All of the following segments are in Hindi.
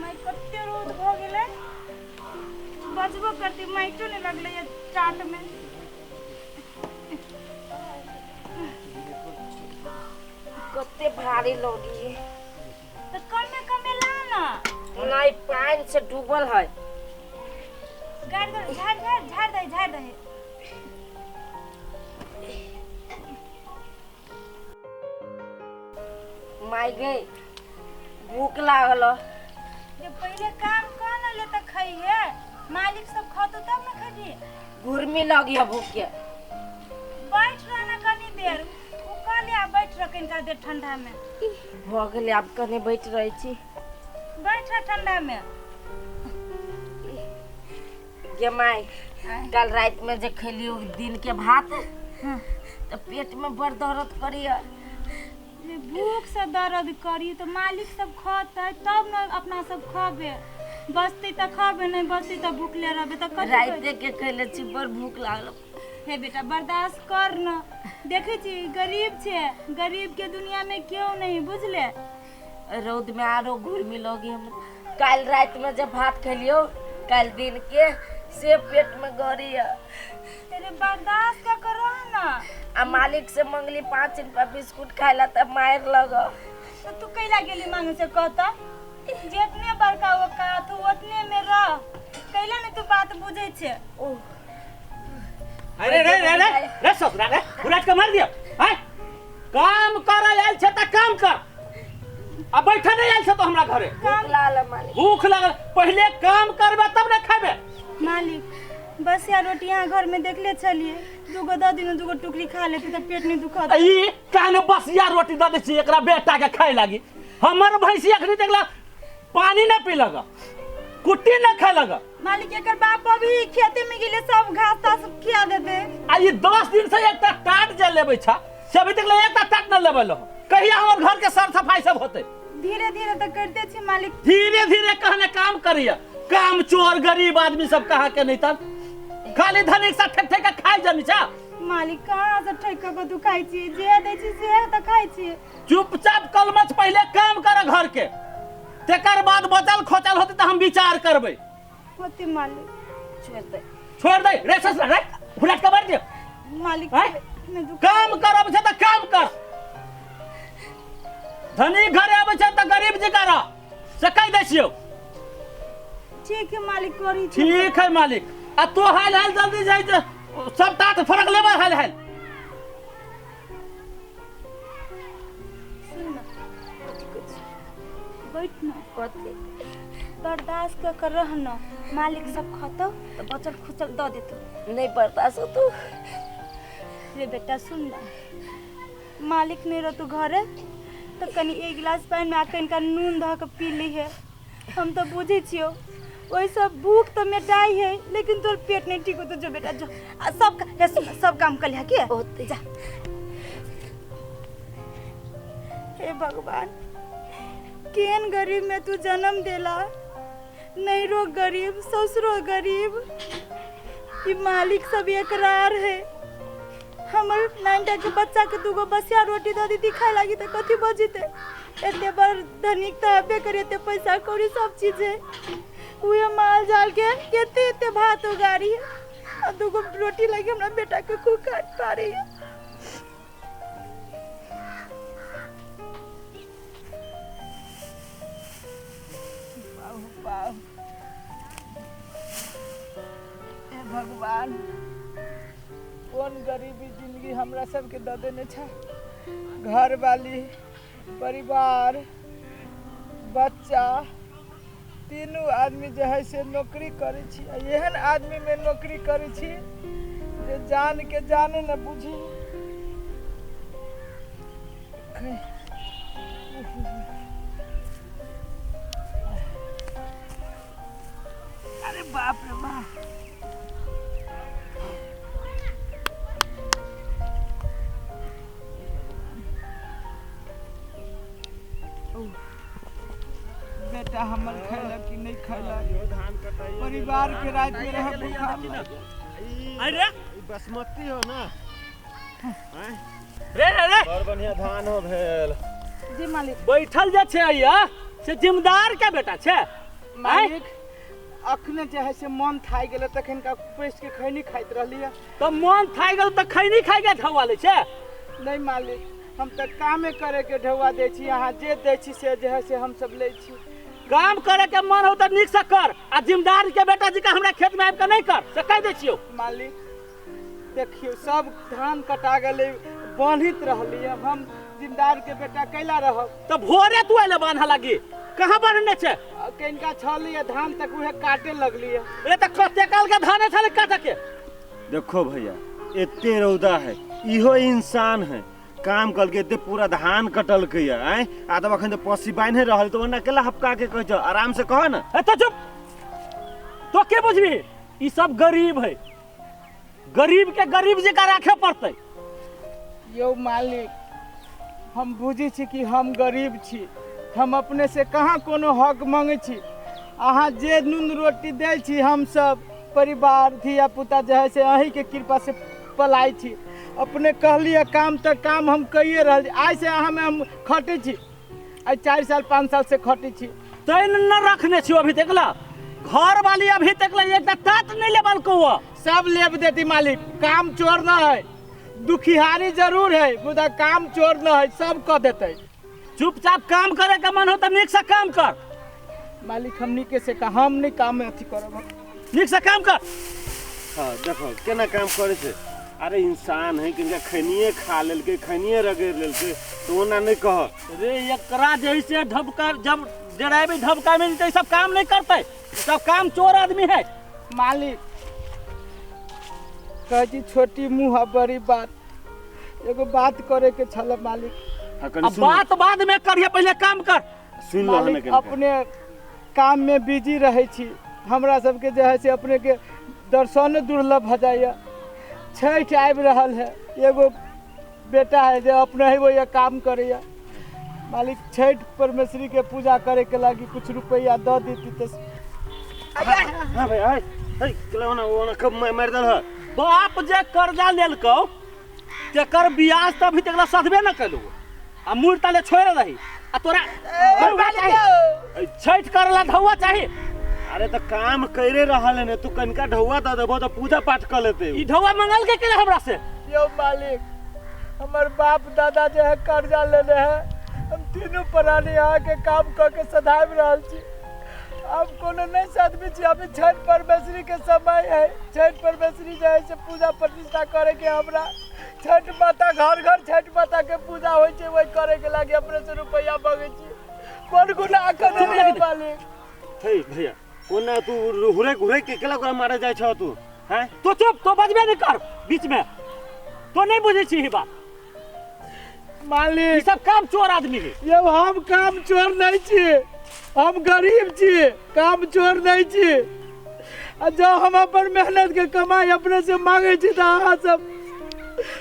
माई कते रोद भ गेले बजबो करती माइटो नहीं लगले ये चाट में कते भारी लगी तो कमे ला ना नहीं पानी से डूबल है गाड़ दे झाड़ दे माई गई भूख लागल जे पहले काम कर न ले त खाई है मालिक सब खातो तब न खाई घुरमी लगी है भूख के बैठ रहना कनी देर उ कहले बैठ रह कनी देर ठंडा में भ गेले अब कने बैठ रही छी बैठ रह ठंडा में गे माई कल रात में जे खैली दिन के भात तो पेट में बड़ दर्द करिया भूख से दर्द करी तो मालिक सब खाते तब न अपना सब खाबे बसती त खाबे नहीं बसती त भूखले रहबे त कथि रात के खैले छी बड़ भूख लागल हे बेटा बर्दाश्त कर न देखे छी गरीब छे गरीब के दुनिया में क्यों नहीं बुझले रौद में आरो घुरमी लगी हम कल रात में जब भात खैलियो कल दिन के से पेट में गड़िया तेरे बर्दाश्त क्या कर रहा ना आ मालिक से मंगली 5 रुपया बिस्कुट खाइला तब मार लगा तो तू कैला गेली मांगे से कहता जितने बड़का वो का तू उतने में रह कैला ने तू बात बुझे छे अरे रे रे रे रे ससुरा रे उलट के मार दियो हैं काम कर आइल छ त काम कर अब बैठा नहीं आइल छ तो हमरा घरे भूख लागल मालिक भूख लगल पहले काम करबे तब न खाबे मालिक बस यार रोटी यहाँ घर में देख ले चलिए दूगो दो दिन दूगो टुकड़ी खा लेती तो पेट नहीं दुखा ई काने बस यार रोटी द दे छी एकरा बेटा के खाए लागी हमर भैंसी अखनी देखला पानी न पी लगा कुट्टी न खा लगा मालिक एकर बाप अभी खेते में गेले सब घास तास खिया देते आ ई 10 दिन से एकटा टाट जे लेबै छ से अभी तक एकटा टाट न लेबल कहिया हमर घर के साफ सफाई सब होते धीरे धीरे तो करते छी मालिक धीरे धीरे कहने काम करिए काम चोर गरीब आदमी सब कहा के नहीं तब खाली धनिक सा ठक ठक खाई जनी छ मालिक कहाँ से ठेक के तू खाई छी जे दै छी से त खाई छी चुपचाप कलमच पहले काम कर घर के तेकर बाद बचल खोचल होते त हम विचार करबै होती मालिक छोड़ दे रे ससुरा रे उलट के मार दे मालिक काम कर अब छ त काम कर धनी घरे आबै छ त गरीब जी कर से कह दै छियो ठीक है मालिक करी ठीक है मालिक आ तो हाल हाल जल्दी जाई जे सब तात फरक लेबा हाल हाल बैठ ना कते बर्दाश्त कर रहना मालिक सब खातो तो बचल खुचल द देतो नहीं बर्दाश्त होतो रे बेटा सुन ना मालिक नहीं रह तू घरे तो कनी एक गिलास पानी में आके इनका नून ध के पी ली है हम तो बुझे छियो वही सब भूख तो मिटाई है लेकिन तोर पेट नहीं ठीक हो तो जो बेटा जो सब काम कर लिया के जा हे भगवान केन गरीब में तू जन्म देला नहीं रो गरीब ससुरो गरीब ये मालिक सब एकरार है हमर 9टा के बच्चा के दूगो बसिया रोटी द दी खाए लागी त कथि बजिते एते बड़ धनिक त हबे करे एते पैसा कौड़ी सब चीज है उहे माल जाल के एते भात उगारी है दूगो रोटी लगी हमरा बेटा के खूब काट पा रही है भगवान कौन गरीबी जिंदगी हमरा सबके दे देने छ घर वाली परिवार बच्चा तीनों आदमी जो है से नौकरी करे छी एहन आदमी में नौकरी करे छी जे जान के जाने न बुझी अरे बाप रे बाप बेटा हमर खैलक कि नहीं खैलक परिवार के रात में रह बुखार अरे बासमती हो ना रे रे रे बड़ बढ़िया धान हो भेल जी मालिक बैठल जे छै आइया से जिम्मेदार के बेटा छे मालिक अखने जे है से मन थाई गेल तखन का पैस के खैनी खाइत रहली है। तो मन थाई गेल त खैनी खाइ के ढौआ ले छे। नहीं मालिक हम तो कामे करे के ढौआ दे छी, यहाँ जे दे छी से जे है से हम सब ले छी। काम करे के मन हो त नीक से कर आ जिम्मेदार के बेटा जी का हमरा खेत में आबि के नहीं कर से कह दे छियो। मालिक देखियो सब धान कटा गेले बांधित रहली, अब हम जिम्मेदार के बेटा कैला रहब। तो भोरे तू आइले बांधा लगी कहाँ बांधने छे? कनिका छली है धान तक उहे काटे लगली है। ए त कते काल के धाने छले काटे के। देखो भैया एते रौदा है, इहो इंसान है, काम कल के एते पूरा धान कटल के है आ तब अखन तो पसी बांधे रहल तो ओना केला हपका के कह जा आराम से कह ना। ए तो चुप, तो के बुझबी ई सब गरीब है, गरीब के गरीब जका राखे पड़ते। यो मालिक हम बुझी छी कि हम गरीब छी, हम अपने से कहाँ कोनो हक मांगे छी। अहाँ जे नून रोटी दे छी हम सब परिवार धिया पुता जे है से अहीं के कृपा से पलाई छी। अपने कहलिए काम तो काम हम कहिए रहल छी। आज से अहाँ में हम खटे छी, आज 4 साल 5 साल से खटे छी। तैन न रखने छियो अभी तक ला, घर वाली अभी तक ला एक तात नहीं लेबल को सब लेब देती मालिक, काम चोर न है, दुखिहारी जरूर है मुदा काम चोर न है, सब कह देते। चुपचाप काम करे का मन हो तो नीक से काम कर। मालिक हमनी के से का हम नहीं काम में अथी करब, नीक से काम कर। हां देखो केना काम करे छे। अरे इंसान है किनका खैनिए खा लेल के खैनिए रगड़ लेल के तो ओना नहीं कह रे एकरा जैसे ढबका जब जड़ाबी ढबका में जैसे सब काम नहीं करते, सब काम चोर आदमी है। मालिक कहती छोटी मुँह बड़ी बात, एगो बात करे के छल मालिक। अब बात बाद में करिए, पहले काम कर। सुन लो मालिक अपने काम में बिजी रहे छी, हमरा सबके जे है से अपने के दर्शन दुर्लभ भ जाइए। छठ आबि रहल है, एगो बेटा है जो अपने ही वो ये काम करे। मालिक छठ परमेश्वरी के पूजा करे के लागी कुछ रुपया दे देती तो। हां भाई हाय हे केला ओना कब मार दल है। बाप जे कर्जा लेलको तेकर ब्याज त अभी तक सधबे न कलू आ मूर ताले छोड़ रही आ तोरा छठ करला ढौआ चाहिए। अरे तो काम करे रहल ने तू कनका ढौआ दे देबो तो पूजा पाठ कर लेते। ई ढौआ मंगल के केला हमरा से? यो मालिक हमर बाप दादा जो है कर्जा लेले है, हम तीनों प्राणी यहाँ के काम क के सधाब रहल छी। अब कोनो नहीं सदबी छी, अभी छठ परमेश्वरी के समय है, छठ परमेश्वरी जो है से पूजा प्रतिष्ठा करे के हमरा छठ माता घर घर छठ माता के पूजा होय छै, वही करे के लागी अपने से रुपया मांगे छी। कोन गुनाह करे रे मालिक? हे भैया ओना तू हुरे घुरे के केला को मारे जाय छ तू हैं? तो चुप, तो बजबे नहीं कर बीच में, तो नहीं बुझे छी ही बात। ई मालिक सब काम चोर आदमी है। ये हम काम चोर नहीं छी, हम गरीब छी, काम चोर नहीं छी। आ जब हम अपन मेहनत के कमाई अपने से मांगे छी तो अहाँ सब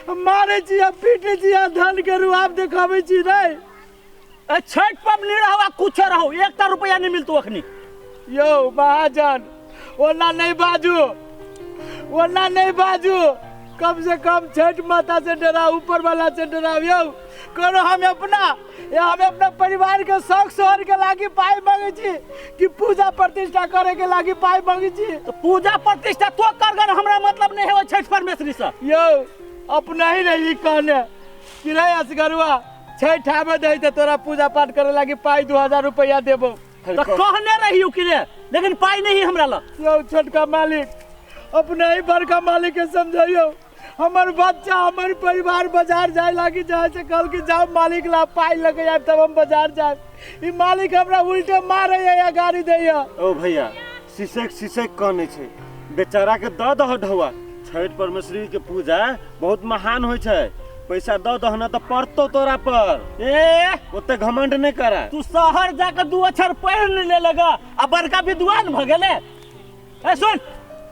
मारे छी, पीटे छी, धन के रुआब देखावे छी नहीं। छठ पबनी रहो कुछ रहो, 1 रुपया नहीं मिलतो अखनी। यो महाजन ओना नहीं बाजू, ओना नहीं बाजू, कम से कम छठ माता से डराओ, ऊपर वाला से डराओ। यो करो हम अपना परिवार के शौक शहर के लागी पाई मांगे छी कि पूजा प्रतिष्ठा करे के लागी पाई मांगे छी। तो पूजा प्रतिष्ठा तो कर, हमरा मतलब नहीं है छठ परमेश्वरी से। यो अपना ही नहीं कहने कि रे असगरुआ छठ आवे दे तो तोरा पूजा पाठ करे लागी पाई 2000 रुपया देबो। तो कहने रही कि रे, लेकिन पाई नहीं हमरा लग। यो छोटका मालिक अपने ही बड़का मालिक के समझाइयो, हमर बच्चा हमर परिवार बाजार जाए लागी जहाँ से कल की जाओ मालिक ला पाई लगे जाए तब हम बाजार जाए। ई मालिक हमरा उल्टे मारे या गाड़ी दे। ओ भैया सिसक कहने छे बेचारा के द दह ढौआ। छठ परमेश्वरी के पूजा बहुत महान होय छे, पैसा द दहना तो पड़तो तोरा पर। ए ओते घमंड नहीं करा। तू शहर जाकर 2 अक्षर पढ़ ले लगा आ बड़का विद्वान भ गेले। ए सुन,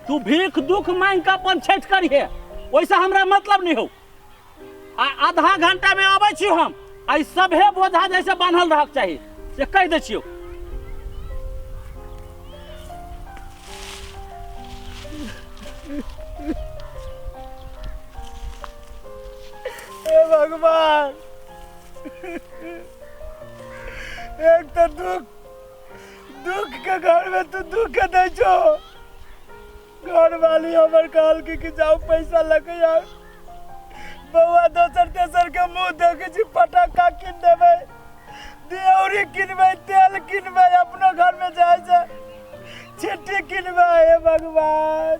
तू भीख दुख मांग के अपन छठ करिए, वैसा हमरा मतलब नहीं हो। आधा घंटा में आबै छी हम, आई सभे बोझा जैसे बांधल रहक चाहिए से कह दे छियो। हे भगवान एक तो दुख दुख के घर में तू दुख दे छो। घर वाली हमर कहल कि जाओ पैसा लगे यार बउआ दोसर तेसर के मुंह देखे छी पटाखा किन देवे देवरी किनबे तेल किनबे अपनो घर में जाए से छिट्टी किनबे। हे भगवान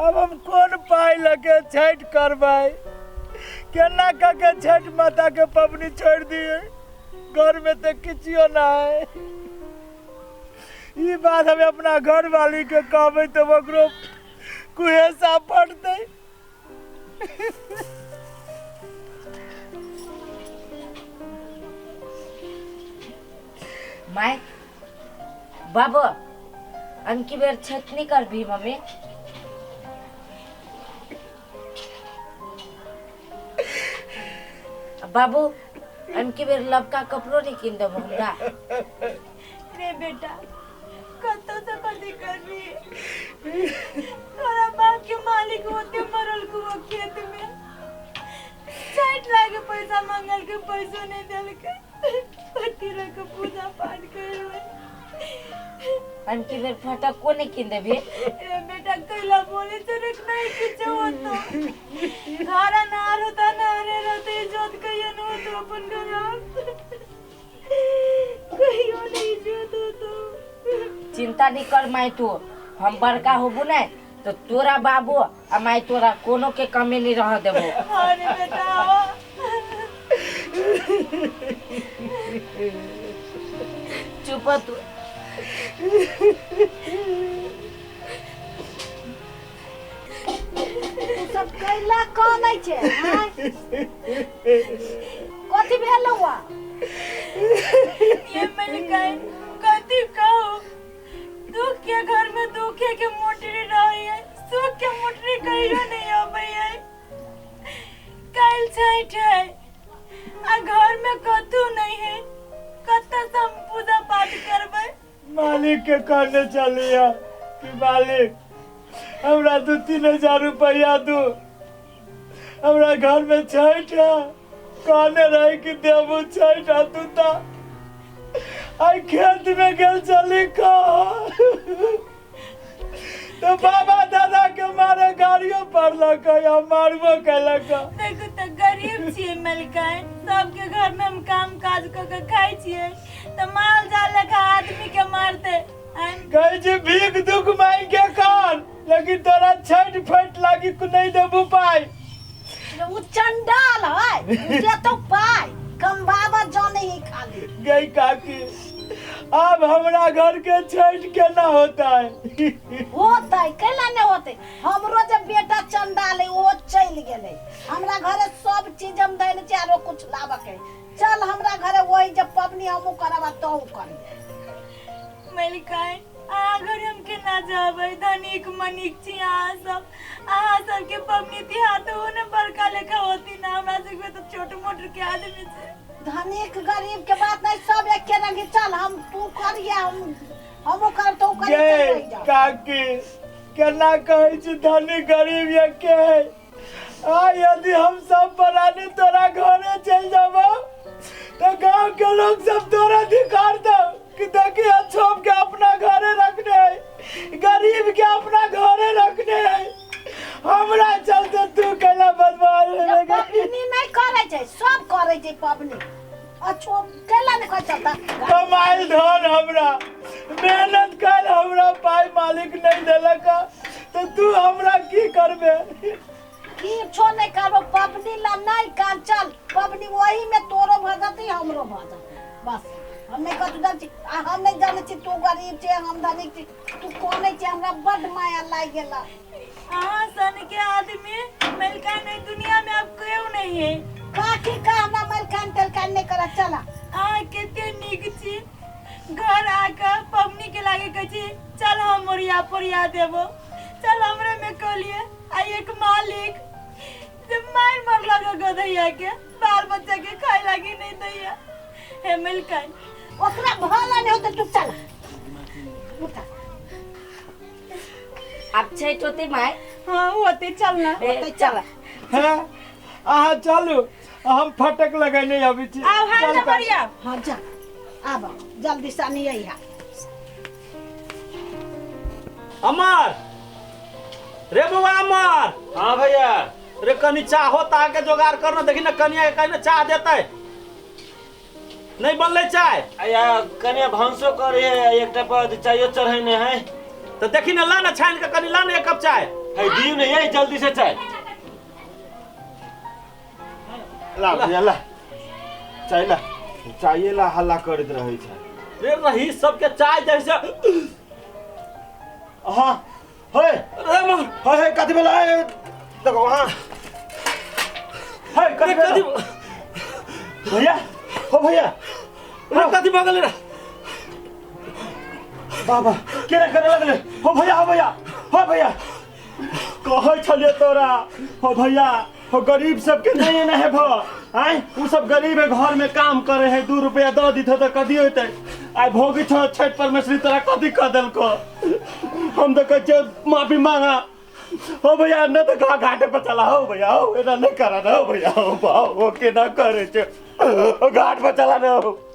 अब हम कौन पाई लगे छठ करबे केना के छठ माता के पबनी छोड़ दिए घर में तो किचियो ना है। ये बात हमें अपना घर वाली के कहबे तो ओकरो कुहेसा पड़ते। माय बाबू अनकी बेर छठ नहीं कर भी मम्मी बाबू अनकी बेर लबका कपड़ो नहीं किन देबो हमरा। रे बेटा कतो से कदी करबी तोरा बाप के मालिक होते मरल को खेत में साइड लागे पैसा मांगल के पैसो नहीं देल के पतिरा के पूजा पाठ करवे। अनकी बेर फटक को नहीं किन देबी। ए बेटा कैला बोले तो रख नहीं कुछ हो तो घरा नार होता नारे रहते इज्जत कहियो न हो तो अपन घर कहियो नहीं इज्जत हो तो। चिंता नहीं कर माई तू हम बड़का होबू नहीं तो तोरा बाबू आ माई तोरा कोनो के कमी नहीं रह देबो। अरे बेटा चुप तू सब कैला कौन है छे कथि भेल हुआ ये मलिकाई कथी कहो दुख के घर में दुखे के मोटरी रही है सुख के मोटरी कहियो नहीं आबै है। काल छठ है आ घर में कथू नहीं है कत से हम पूजा पाठ करबै। मालिक के कहने चलिया कि मालिक हमरा 2-3 हजार रुपया दू हमरा घर में छठ है कहने रहे कि देबू छठ तू तो आई खेत में गेल चली तो बाबा दादा के मारे गाड़ियों पड़लक या मारबो कैलक। देखो तो गरीब छिए मलिकाई सबके घर में हम काम काज क के खाई छिए तो माल जाल लेखा आदमी के मारते कहे छी भीख दुख मांग के खान लेकिन तोरा छठ फट लागी को नहीं देबू पाई। वो चंडाल है मुझे तो पाई कम बाबा जाने ही खाली गई काकी अब हमरा घर के छठ केना होता है। होता है कैला नहीं होते हमरो जब बेटा चंडाल है वो चल गेले हमरा घरे सब चीज हम दैन चारो कुछ लाबक है चल हमरा घरे वही जब पबनी हमू करबा तो करी मलिकाई अगर हम के ना जाबै धनिक मनिक छी अहाँ सब के पबनी तिहार तो ओने बड़का लेखा होती ना हमरा सब तो छोट मोट के आदमी छे। धनिक गरीब के बात नहीं सब एक के रंग चल हम तू करिया हमू कर तो जय काकी केना कहै छी धनी गरीब ये के आ यदि हम सब परानी तोरा घरे चल जाबो तो गांव के लोग सब तोरा धिकार दो कि देखिए छोप के अपना घरे रखने है गरीब के अपना घरे रखने है हमरा चलते तू कैला बदमाश पबनी नहीं करे छै सब करे छै पबनी अच्छो कैला नहीं कर चलता कमाइल धन हमरा मेहनत कर हमरा पाई मालिक नहीं देलक तो तू हमरा की करबे की छो नहीं करबो पबनी ला नहीं काम चल पबनी वही में तोरो भजती हमरो भजती बस हम नहीं कतु जान हम नहीं जाने छी तू गरीब छे हम धनिक छी तू कोने छी हमरा बड माया लाग गेला अहाँ सन के आदमी मलिकाई नहीं दुनिया में अब क्यों नहीं है काकी का हमरा मलकान तलकान नहीं करा चला अहाँ केते नीक छी घर आकर पबनी के लागे कह छी चल हम मोरिया पोरिया देबो चल हमरे में कहलिए आ एक मालिक जब मार लगा गधैया के बाल बच्चा के खाए लागी नहीं दैया हे मलिकाई ओकरा भला नहीं होते तू चला उठा अब छठ होती माई हाँ होते चलना होते चला हैं आहा चलू हम फटक लगैने अभी छी आओ हां ना बढ़िया हां जा आब जल्दी से नहीं अइहा। अमर रे बउआ अमर। हाँ भैया। रे कनी चाह होता के जोगाड़ करना, देखी ना कनिया के कहीं चाह देते नहीं बनले चाय। या कनिया भंसो करे है, एक पर चाहिए चढ़ने है तो देखी ना ला ना छान के कनी ला ना एक कप चाय। है दी नहीं है, जल्दी से चाय ला भैया ला। चाय ला, चाहिए ला हल्ला करत रहे छै। रे रही सबके चाय जैसे हाँ है रे अमर है कथी बोला है देखो वहाँ है कथी कथी भैया हो भैया रे कथी भगल रे बाबा केना करे लगले हो भैया हो भैया हो भैया कहै छलिए तोरा हो भैया हो गरीब सबके नहीं है भ आय उ सब गरीब है घर में काम करे है 2 रुपया दे दीथो तो कथी होते आय भोगी छ छठ परमेश्वरी तोरा कथी कह देलको हम तो कह माफी मांगा हो भैया न तो घाटे पर चला हो भैया हो एना नहीं करा ना हो भैया हो केना करे छे घाट पर चला ना हो।